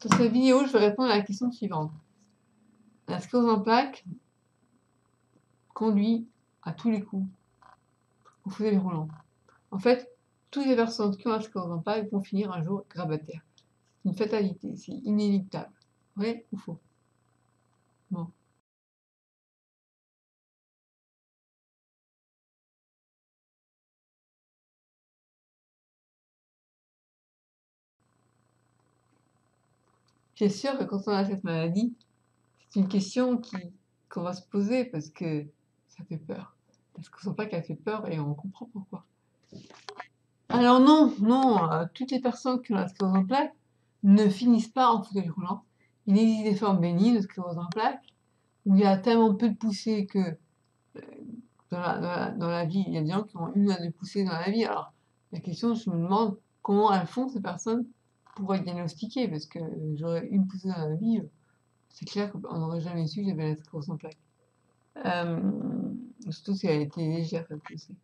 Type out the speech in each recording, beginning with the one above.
Dans cette vidéo, je vais répondre à la question suivante. La sclérose en plaques conduit à tous les coups au fauteuil roulant. En fait, toutes les personnes qui ont la sclérose en plaques vont finir un jour grabataires. C'est une fatalité, c'est inéluctable. Vrai ou faux? Bon. C'est sûr que quand on a cette maladie, c'est une question qu'on va se poser parce que ça fait peur. Parce qu'on sent pas qu'elle fait peur et on comprend pourquoi. Alors non, toutes les personnes qui ont la sclérose en plaques ne finissent pas en fauteuil roulant. Il existe des formes bénignes de sclérose en plaques où il y a tellement peu de poussées que dans la vie, il y a des gens qui ont une à deux poussées dans la vie. Alors la question, je me demande comment elles font ces personnes pour être diagnostiquées, parce que j'aurais une poussée dans la vie, c'est clair qu'on n'aurait jamais su que j'avais la sclérose en plaques. Surtout si elle était légère, cette poussée.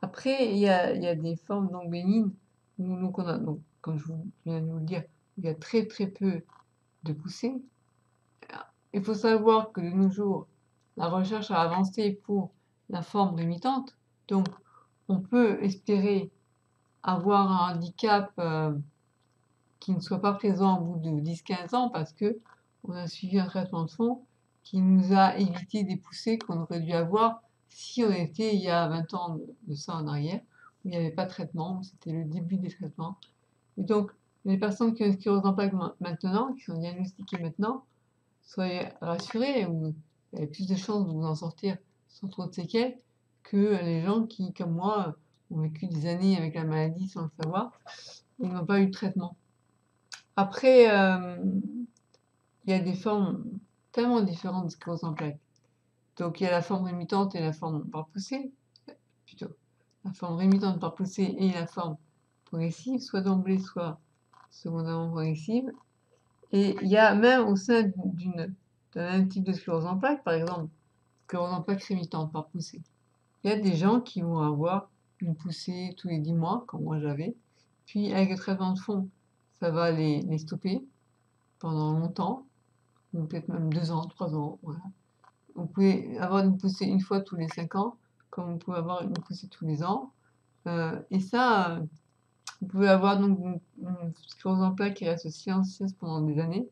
Après, il y a des formes non bénignes où donc on a, donc, comme je viens de vous le dire, il y a très très peu de poussées. Il faut savoir que de nos jours, la recherche a avancé pour la forme rémitante, donc on peut espérer avoir un handicap qui ne soit pas présent au bout de 10-15 ans parce que on a suivi un traitement de fond qui nous a évité des poussées qu'on aurait dû avoir si on était il y a 20 ans de ça en arrière, où il n'y avait pas de traitement, c'était le début des traitements. Et donc, les personnes qui ont une sclérose en plaques maintenant, qui sont diagnostiquées maintenant, soyez rassurés, vous avez plus de chances de vous en sortir sans trop de séquelles que les gens qui, comme moi, ont vécu des années avec la maladie sans le savoir et n'ont pas eu de traitement. Après, il y a des formes tellement différentes de sclérose en plaques. Donc il y a la forme rémitante et la forme par poussée, plutôt. La forme rémitante par poussée et la forme progressive, soit d'emblée, soit secondairement progressive. Et il y a même au sein d'un même type de sclérose en plaques, par exemple, sclérose en plaques rémitante par poussée. Il y a des gens qui vont avoir une poussée tous les 10 mois, comme moi j'avais. Puis avec le traitement de fond, ça va les stopper pendant longtemps, ou peut-être même 2 ans, 3 ans, voilà. Vous pouvez avoir une poussée une fois tous les 5 ans, comme vous pouvez avoir une poussée tous les ans. Et ça, vous pouvez avoir donc une sclérose en plaques qui reste silencieuse pendant des années,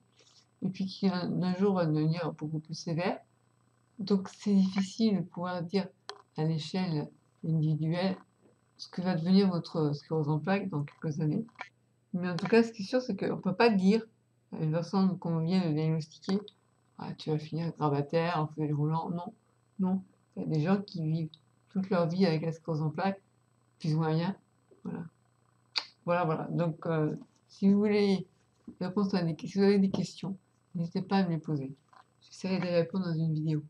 et puis qui d'un jour va devenir beaucoup plus sévère. Donc c'est difficile de pouvoir dire à l'échelle individuelle ce que va devenir votre sclérose en plaques dans quelques années. Mais en tout cas, ce qui est sûr, c'est qu'on ne peut pas dire à une personne qu'on vient de diagnostiquer, ah, tu vas finir grabataire, en fauteuil roulant. Non, non. Il y a des gens qui vivent toute leur vie avec la sclérose en plaques, plus ou moins bien. Voilà. Voilà. Donc, si vous voulez répondre si vous avez des questions, n'hésitez pas à me les poser. J'essaierai de les répondre dans une vidéo.